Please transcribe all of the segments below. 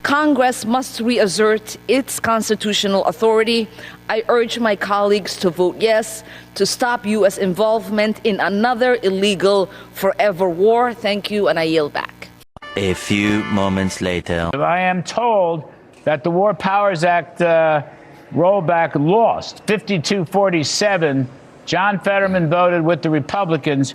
Congress must reassert its constitutional authority. I urge my colleagues to vote yes to stop U.S. involvement in another illegal forever war. Thank you, and I yield back. A few moments later. I am told that the War Powers Act rollback lost 52-47. John Fetterman voted with the Republicans.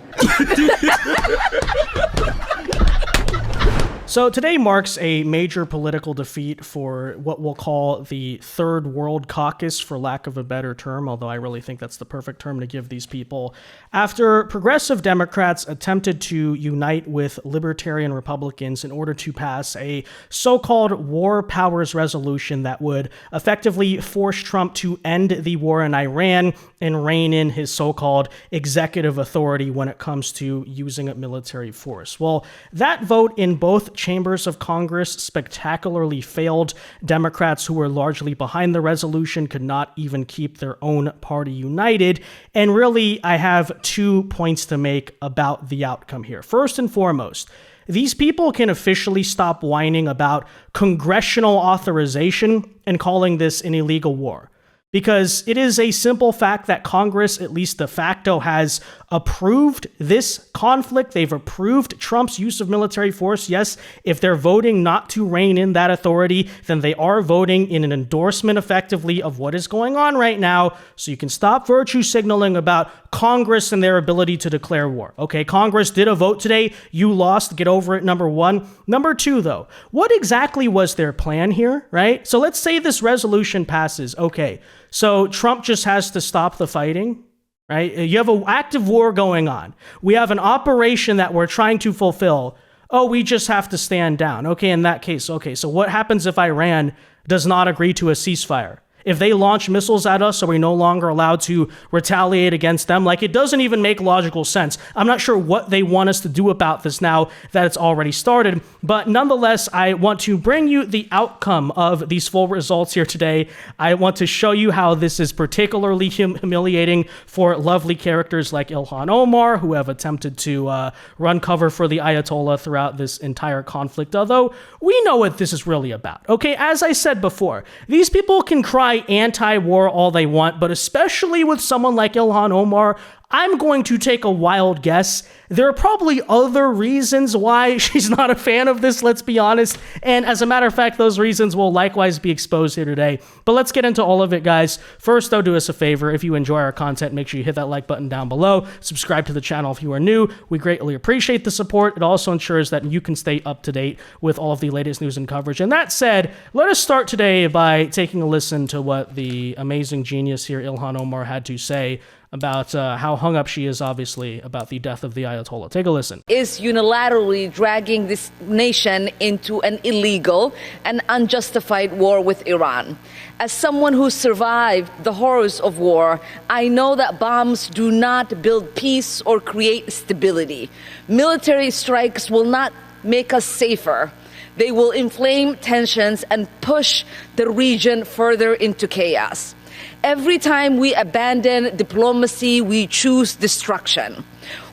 So today marks a major political defeat for what we'll call the Third World Caucus, for lack of a better term, although I really think that's the perfect term to give these people. After progressive Democrats attempted to unite with libertarian Republicans in order to pass a so-called war powers resolution that would effectively force Trump to end the war in Iran and rein in his so-called executive authority when it comes to using a military force. Well, that vote in both chambers of Congress spectacularly failed. Democrats who were largely behind the resolution could not even keep their own party united. And really, I have 2 points to make about the outcome here. First and foremost, these people can officially stop whining about congressional authorization and calling this an illegal war. Because it is a simple fact that Congress, at least de facto, has approved this conflict. They've approved Trump's use of military force. Yes, if they're voting not to rein in that authority, then they are voting in an endorsement effectively of what is going on right now. So you can stop virtue signaling about Congress and their ability to declare war. Okay, Congress did a vote today. You lost. Get over it, number one. Number two, though, what exactly was their plan here, right? So let's say this resolution passes. Okay, so Trump just has to stop the fighting, right? You have an active war going on. We have an operation that we're trying to fulfill. Oh, we just have to stand down. Okay, in that case, okay, so what happens if Iran does not agree to a ceasefire? If they launch missiles at us, are we no longer allowed to retaliate against them? Like, it doesn't even make logical sense. I'm not sure what they want us to do about this now that it's already started. But nonetheless, I want to bring you the outcome of these full results here today. I want to show you how this is particularly humiliating for lovely characters like Ilhan Omar, who have attempted to run cover for the Ayatollah throughout this entire conflict. Although we know what this is really about. Okay, as I said before, these people can cry anti-war all they want, but especially with someone like Ilhan Omar, I'm going to take a wild guess. There are probably other reasons why she's not a fan of this, let's be honest. And as a matter of fact, those reasons will likewise be exposed here today. But let's get into all of it, guys. First, though, do us a favor. If you enjoy our content, make sure you hit that like button down below. Subscribe to the channel if you are new. We greatly appreciate the support. It also ensures that you can stay up to date with all of the latest news and coverage. And that said, let us start today by taking a listen to what the amazing genius here, Ilhan Omar, had to say about how hung up she is, obviously, about the death of the Ayatollah. Take a listen. Is unilaterally dragging this nation into an illegal and unjustified war with Iran. As someone who survived the horrors of war, I know that bombs do not build peace or create stability. Military strikes will not make us safer. They will inflame tensions and push the region further into chaos. Every time we abandon diplomacy, we choose destruction.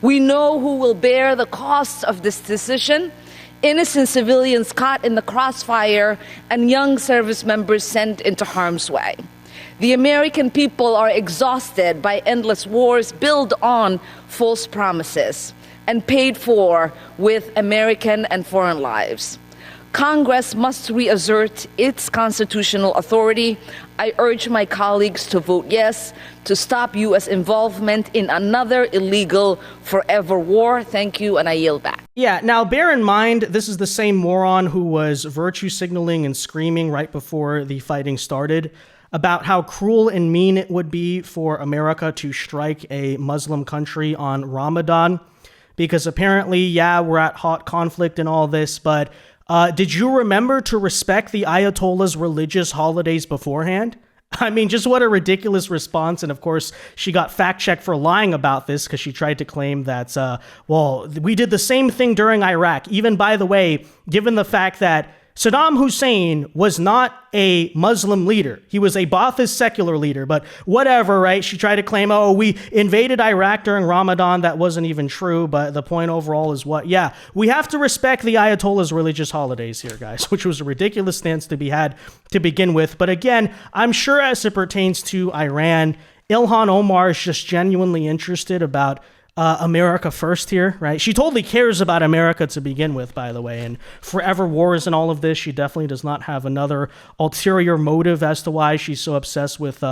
We know who will bear the costs of this decision: innocent civilians caught in the crossfire and young service members sent into harm's way. The American people are exhausted by endless wars built on false promises and paid for with American and foreign lives. Congress must reassert its constitutional authority. I urge my colleagues to vote yes to stop U.S. involvement in another illegal forever war. Thank you, and I yield back. Yeah, now bear in mind, this is the same moron who was virtue signaling and screaming right before the fighting started about how cruel and mean it would be for America to strike a Muslim country on Ramadan. Because apparently, yeah, we're at hot conflict and all this, but did you remember to respect the Ayatollah's religious holidays beforehand? I mean, just what a ridiculous response. And of course, she got fact-checked for lying about this because she tried to claim that, well, we did the same thing during Iraq. Even, by the way, given the fact that Saddam Hussein was not a Muslim leader. He was a Ba'athist secular leader, but whatever, right? She tried to claim, oh, we invaded Iraq during Ramadan. That wasn't even true, but the point overall is what? Yeah, we have to respect the Ayatollah's religious holidays here, guys, which was a ridiculous stance to be had to begin with. But again, I'm sure as it pertains to Iran, Ilhan Omar is just genuinely interested about America first here, right? She totally cares about America to begin with, by the way, and forever wars and all of this. She definitely does not have another ulterior motive as to why she's so obsessed with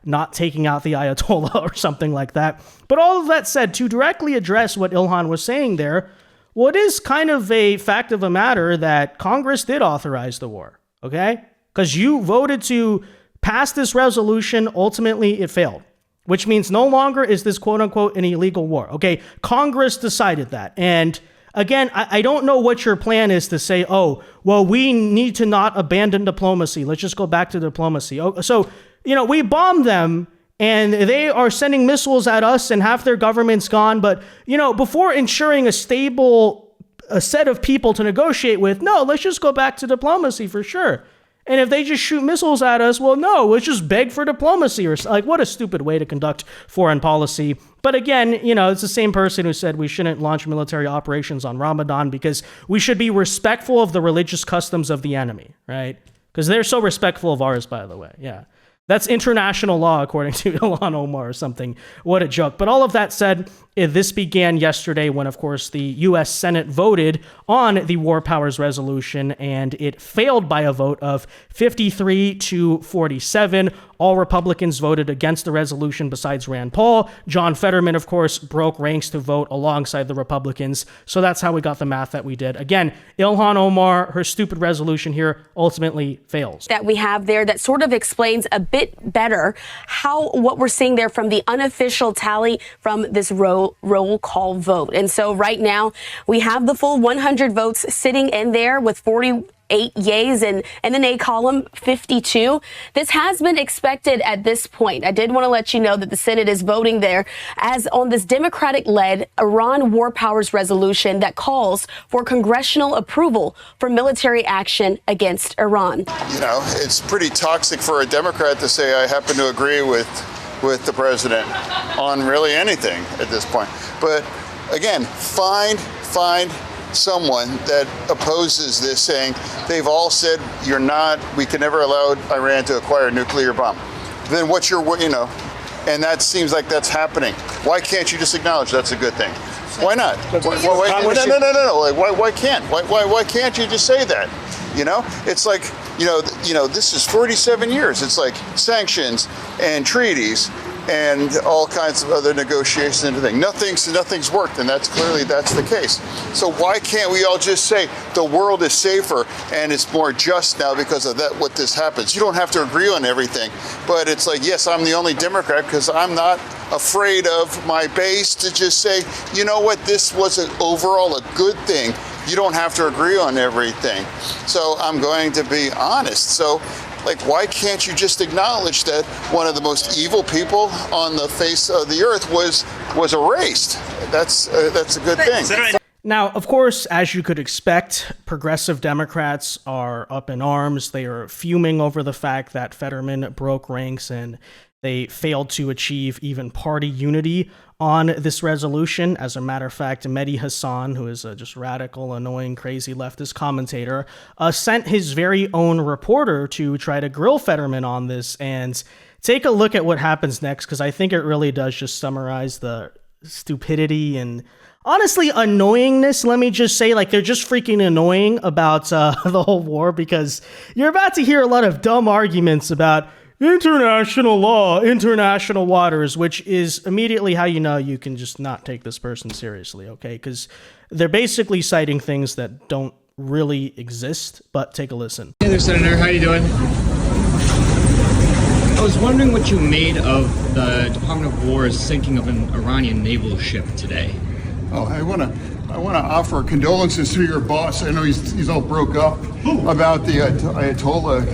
not taking out the Ayatollah or something like that. But all of that said, to directly address what Ilhan was saying there, well, it is kind of a fact of a matter that Congress did authorize the war, okay? Because you voted to pass this resolution. Ultimately, it failed, which means no longer is this quote unquote an illegal war. Okay, Congress decided that. And again, I don't know what your plan is to say, oh, well, we need to not abandon diplomacy. Let's just go back to diplomacy. Oh, so, we bombed them and they are sending missiles at us and half their government's gone. But, before ensuring a set of people to negotiate with, no, let's just go back to diplomacy for sure. And if they just shoot missiles at us, well, no, let's just beg for diplomacy or like, what a stupid way to conduct foreign policy. But again, it's the same person who said we shouldn't launch military operations on Ramadan because we should be respectful of the religious customs of the enemy, right? Because they're so respectful of ours, by the way. Yeah. That's international law, according to Ilhan Omar or something. What a joke. But all of that said, this began yesterday when, of course, the U.S. Senate voted on the War Powers Resolution, and it failed by a vote of 53-47. All Republicans voted against the resolution besides Rand Paul. John Fetterman, of course, broke ranks to vote alongside the Republicans. So that's how we got the math that we did. Again, Ilhan Omar, her stupid resolution here ultimately fails. That we have there that sort of explains a bit better what we're seeing there from the unofficial tally from this roll call vote. And so right now we have the full 100 votes sitting in there with 48 yays and in the nay column 52. This has been expected at this point. I did want to let you know that the Senate is voting there as on this Democratic-led Iran War Powers Resolution that calls for congressional approval for military action against Iran. It's pretty toxic for a Democrat to say I happen to agree with the president on really anything at this point. But again, find someone that opposes this, saying they've all said we can never allow Iran to acquire a nuclear bomb. Then what's your, and that seems like that's happening. Why can't you just acknowledge that's a good thing? Why not? No. Why can't? Why can't you just say that? It's like, this is 47 years. It's like sanctions and treaties and all kinds of other negotiations and everything. Nothing's worked, and that's the case. So why can't we all just say the world is safer and it's more just now because of that? What this happens? You don't have to agree on everything, but it's like, yes, I'm the only Democrat because I'm not afraid of my base to just say, you know what, this was overall a good thing. You don't have to agree on everything. So I'm going to be honest. So, why can't you just acknowledge that one of the most evil people on the face of the earth was erased? That's a good thing. Now, of course, as you could expect, progressive Democrats are up in arms. They are fuming over the fact that Fetterman broke ranks and they failed to achieve even party unity on this resolution. As a matter of fact, Mehdi Hassan, who is a just radical, annoying, crazy leftist commentator, sent his very own reporter to try to grill Fetterman on this. And take a look at what happens next, because I think it really does just summarize the stupidity and honestly annoyingness. Let me just say, they're just freaking annoying about the whole war, because you're about to hear a lot of dumb arguments about international law, international waters, which is immediately how you can just not take this person seriously, okay? Because they're basically citing things that don't really exist, but take a listen. Hey there, Senator. How you doing? I was wondering what you made of the Department of War's sinking of an Iranian naval ship today. Oh, I want to offer condolences to your boss. I know he's all broke up about the Ayatollah.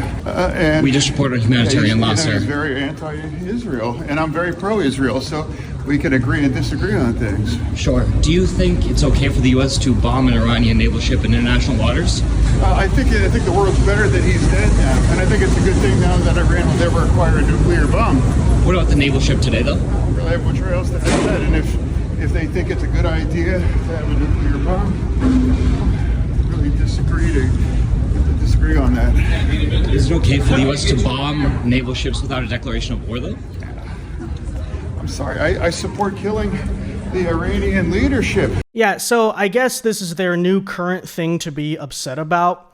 And we just reported a humanitarian loss, sir. He's very anti-Israel, and I'm very pro-Israel. So we can agree and disagree on things. Sure. Do you think it's okay for the U.S. to bomb an Iranian naval ship in international waters? I think the world's better that he's dead now, and I think it's a good thing now that Iran will never acquire a nuclear bomb. What about the naval ship today, though? Really have much else to have that, and if they think it's a good idea to have a nuclear bomb, really disagree on that. Is it okay for the U.S. to bomb naval ships without a declaration of war, though? I'm sorry, I support killing the Iranian leadership. Yeah, so I guess this is their new current thing to be upset about.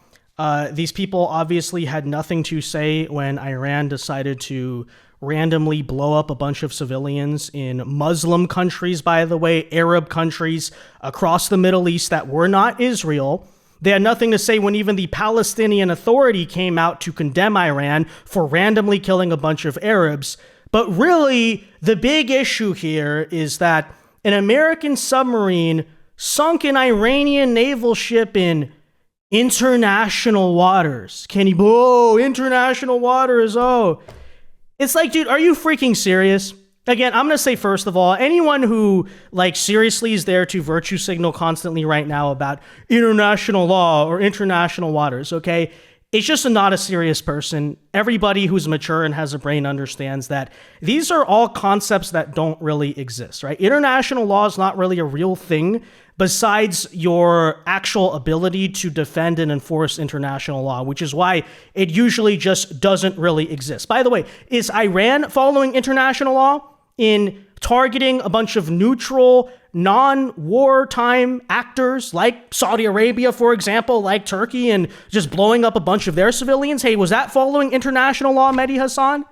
These people obviously had nothing to say when Iran decided to randomly blow up a bunch of civilians in Muslim countries, by the way, Arab countries across the Middle East that were not Israel. They had nothing to say when even the Palestinian Authority came out to condemn Iran for randomly killing a bunch of Arabs. But really, the big issue here is that an American submarine sunk an Iranian naval ship in international waters. International waters, It's like, dude, are you freaking serious? Again, I'm going to say, first of all, anyone who, seriously is there to virtue signal constantly right now about international law or international waters, okay? It's just not a serious person. Everybody who's mature and has a brain understands that these are all concepts that don't really exist, right? International law is not really a real thing besides your actual ability to defend and enforce international law, which is why it usually just doesn't really exist. By the way, is Iran following international law in targeting a bunch of neutral, non-wartime actors like Saudi Arabia, for example, like Turkey, and just blowing up a bunch of their civilians? Hey, was that following international law, Mehdi Hassan?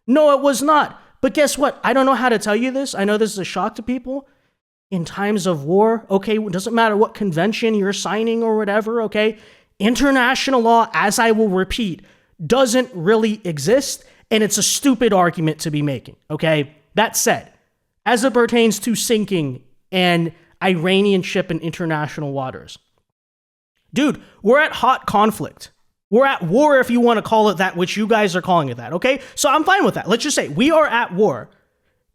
No, it was not. But guess what? I don't know how to tell you this. I know this is a shock to people. In times of war, okay, it doesn't matter what convention you're signing or whatever, okay? International law, as I will repeat, doesn't really exist, and it's a stupid argument to be making, okay? That said, as it pertains to sinking an Iranian ship in international waters, dude, we're at hot conflict. We're at war, if you want to call it that, which you guys are calling it that, okay? So I'm fine with that. Let's just say we are at war,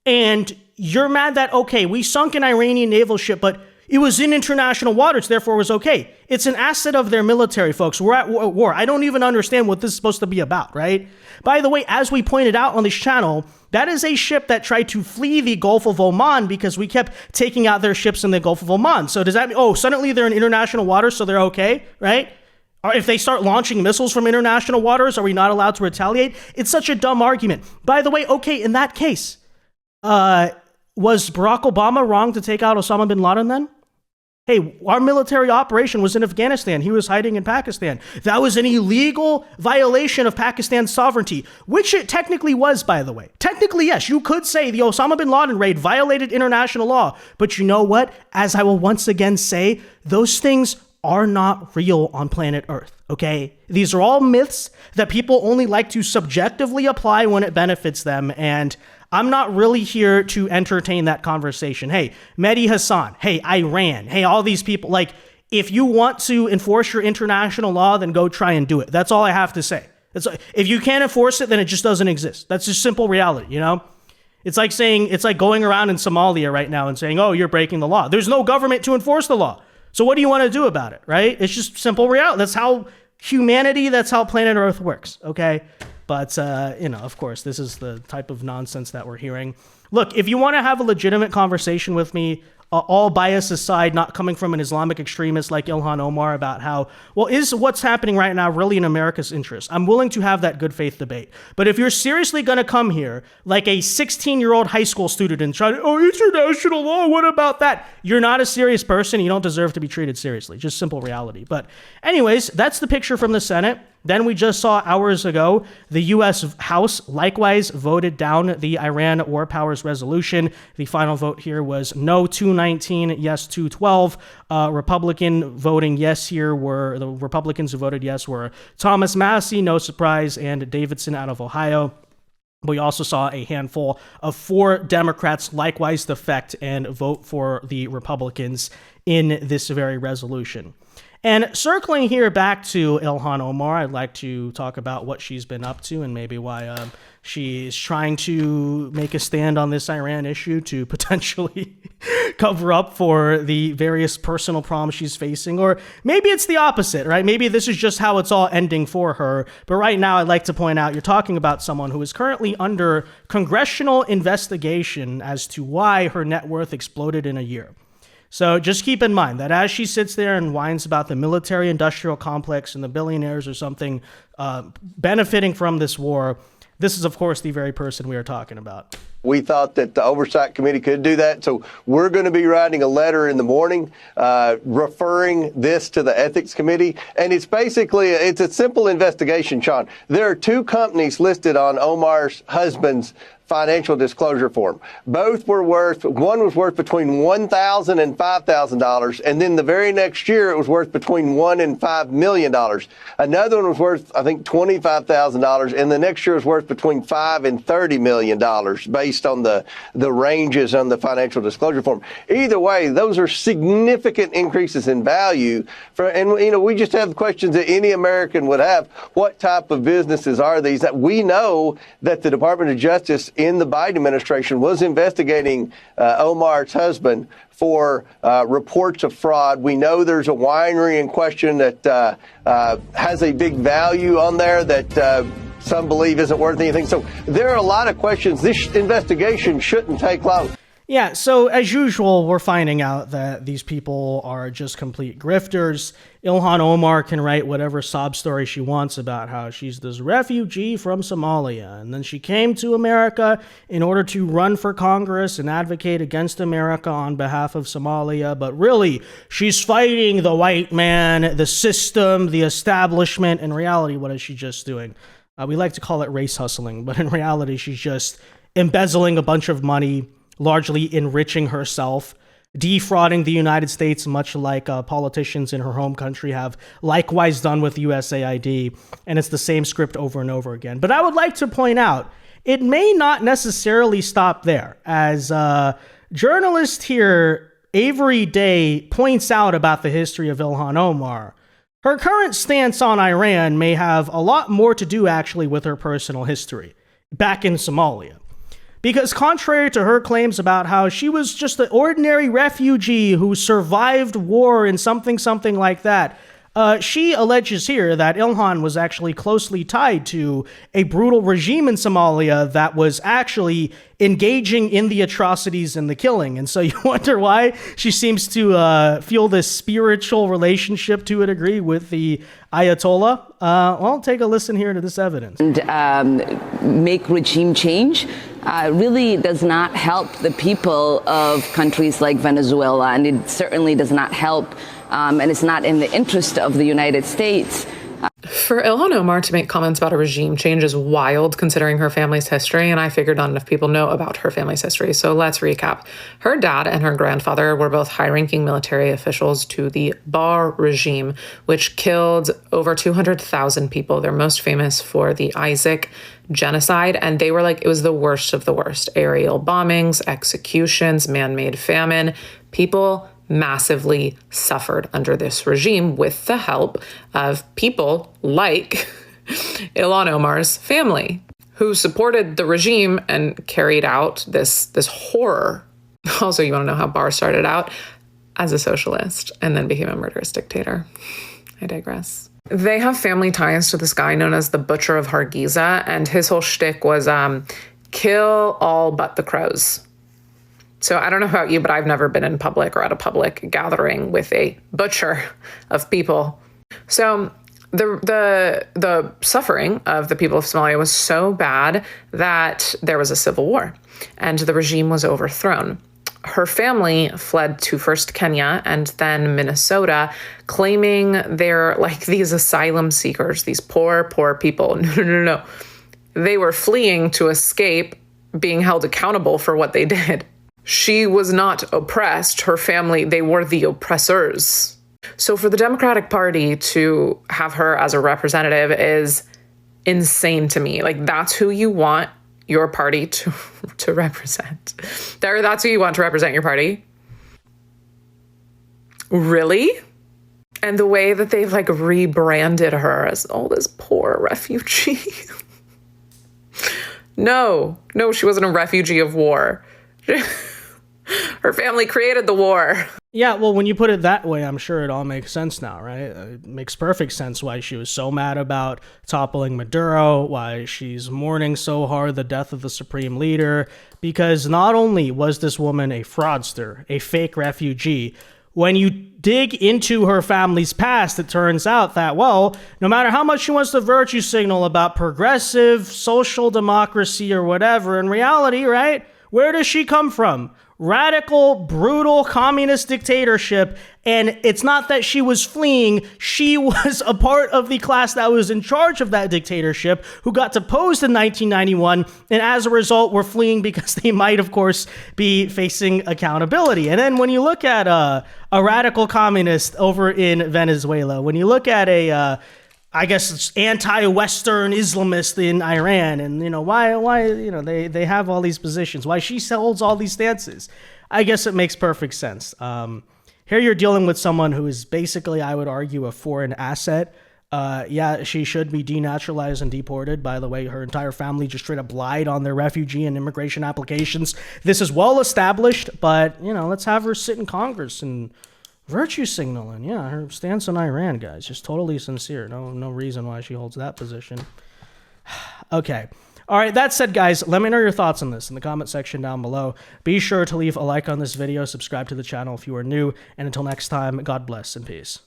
and you're mad that, okay, we sunk an Iranian naval ship, but it was in international waters, therefore it was okay. It's an asset of their military, folks. We're at war. I don't even understand what this is supposed to be about, right? By the way, as we pointed out on this channel, that is a ship that tried to flee the Gulf of Oman because we kept taking out their ships in the Gulf of Oman. So does that mean, suddenly they're in international waters, so they're okay, right? Or if they start launching missiles from international waters, are we not allowed to retaliate? It's such a dumb argument. By the way, okay, in that case, was Barack Obama wrong to take out Osama bin Laden then? Hey, our military operation was in Afghanistan. He was hiding in Pakistan. That was an illegal violation of Pakistan's sovereignty, which it technically was, by the way. Technically, yes, you could say the Osama bin Laden raid violated international law. But you know what? As I will once again say, those things are not real on planet Earth, okay? These are all myths that people only like to subjectively apply when it benefits them, and I'm not really here to entertain that conversation. Hey, Mehdi Hassan, hey, Iran, hey, all these people, if you want to enforce your international law, then go try and do it. That's all I have to say. If you can't enforce it, then it just doesn't exist. That's just simple reality, you know? It's like going around in Somalia right now and saying, oh, you're breaking the law. There's no government to enforce the law. So what do you want to do about it, right? It's just simple reality. That's how humanity, that's how planet Earth works, okay? But, of course, this is the type of nonsense that we're hearing. Look, if you want to have a legitimate conversation with me, all bias aside, not coming from an Islamic extremist like Ilhan Omar about how, is what's happening right now really in America's interest? I'm willing to have that good faith debate. But if you're seriously going to come here like a 16-year-old high school student and try to, international law, what about that? You're not a serious person. You don't deserve to be treated seriously. Just simple reality. But anyways, that's the picture from the Senate. Then we just saw hours ago, the U.S. House likewise voted down the Iran War Powers Resolution. The final vote here was no 219, yes 212. Republican voting yes here the Republicans who voted yes were Thomas Massie, no surprise, and Davidson out of Ohio. We also saw a handful of 4 Democrats likewise defect and vote for the Republicans in this very resolution. And circling here back to Ilhan Omar, I'd like to talk about what she's been up to and maybe why she's trying to make a stand on this Iran issue to potentially cover up for the various personal problems she's facing. Or maybe it's the opposite, right? Maybe this is just how it's all ending for her. But right now, I'd like to point out you're talking about someone who is currently under congressional investigation as to why her net worth exploded in a year. So just keep in mind that as she sits there and whines about the military-industrial complex and the billionaires or something benefiting from this war, this is, of course, the very person we are talking about. We thought that the Oversight Committee could do that. So we're going to be writing a letter in the morning referring this to the Ethics Committee. And it's basically, it's a simple investigation, Sean. There are two companies listed on Omar's husband's financial disclosure form. Both were worth, one was worth between $1,000 and $5,000, and then the very next year it was worth between $1 and $5 million. Another one was worth, I think, $25,000, and the next year was worth between $5 and $30 million, based on the ranges on the financial disclosure form. Either way, those are significant increases in value. And we just have questions that any American would have. What type of businesses are these? That we know that the Department of Justice in the Biden administration was investigating Omar's husband for reports of fraud. We know there's a winery in question that has a big value on there that some believe isn't worth anything. So there are a lot of questions. This investigation shouldn't take long. Yeah, so as usual, we're finding out that these people are just complete grifters. Ilhan Omar can write whatever sob story she wants about how she's this refugee from Somalia, and then she came to America in order to run for Congress and advocate against America on behalf of Somalia, but really, she's fighting the white man, the system, the establishment. In reality, what is she just doing? We like to call it race hustling, but in reality, she's just embezzling a bunch of money, largely enriching herself, defrauding the United States, much like politicians in her home country have likewise done with USAID. And it's the same script over and over again. But I would like to point out, it may not necessarily stop there. As journalist here, Avery Day, points out about the history of Ilhan Omar, her current stance on Iran may have a lot more to do actually with her personal history back in Somalia. Because contrary to her claims about how she was just an ordinary refugee who survived war and something like that, she alleges here that Ilhan was actually closely tied to a brutal regime in Somalia that was actually engaging in the atrocities and the killing. And so you wonder why she seems to feel this spiritual relationship to a degree with the Ayatollah. Well, take a listen here to this evidence. And make regime change really does not help the people of countries like Venezuela, and it certainly does not help, and it's not in the interest of the United States. For Ilhan Omar to make comments about a regime change is wild considering her family's history, and I figured not enough people know about her family's history. So let's recap. Her dad and her grandfather were both high-ranking military officials to the Bar regime, which killed over 200,000 people. They're most famous for the Isaac genocide, and they were like, it was the worst of the worst. Aerial bombings, executions, man-made famine. People massively suffered under this regime with the help of people like Ilhan Omar's family, who supported the regime and carried out this horror. Also, you want to know how Barr started out? As a socialist and then became a murderous dictator. I digress. They have family ties to this guy known as the Butcher of Hargeisa, and his whole shtick was kill all but the crows. So I don't know about you, but I've never been in public or at a public gathering with a butcher of people. So the suffering of the people of Somalia was so bad that there was a civil war and the regime was overthrown. Her family fled to first Kenya and then Minnesota, claiming they're like these asylum seekers, these poor people. No. They were fleeing to escape being held accountable for what they did. She was not oppressed. Her family, they were the oppressors. So for the Democratic Party to have her as a representative is insane to me. Like, that's who you want your party to represent. That's who you want to represent your party? Really? And the way that they've like rebranded her as, oh, this poor refugee. No, she wasn't a refugee of war. Her family created the war. Yeah, well, when you put it that way, I'm sure it all makes sense now, right? It makes perfect sense why she was so mad about toppling Maduro, why she's mourning so hard the death of the supreme leader, because not only was this woman a fraudster, a fake refugee, when you dig into her family's past, it turns out that, well, no matter how much she wants to virtue signal about progressive social democracy or whatever, in reality, right, where does she come from? Radical, brutal communist dictatorship. And it's not that she was fleeing. She was a part of the class that was in charge of that dictatorship, who got deposed in 1991. And as a result, were fleeing because they might, of course, be facing accountability. And then when you look at a radical communist over in Venezuela, when you look at I guess it's anti-Western Islamist in Iran, and why they have all these positions, why she holds all these stances. I guess it makes perfect sense. Here you're dealing with someone who is basically, I would argue, a foreign asset. Yeah, she should be denaturalized and deported. By the way, her entire family just straight up lied on their refugee and immigration applications. This is well established, but let's have her sit in Congress and virtue signaling. Yeah, her stance on Iran, guys, just totally sincere. No reason why she holds that position. Okay. All right, that said, guys, let me know your thoughts on this in the comment section down below. Be sure to leave a like on this video, subscribe to the channel if you are new, and until next time, God bless and peace.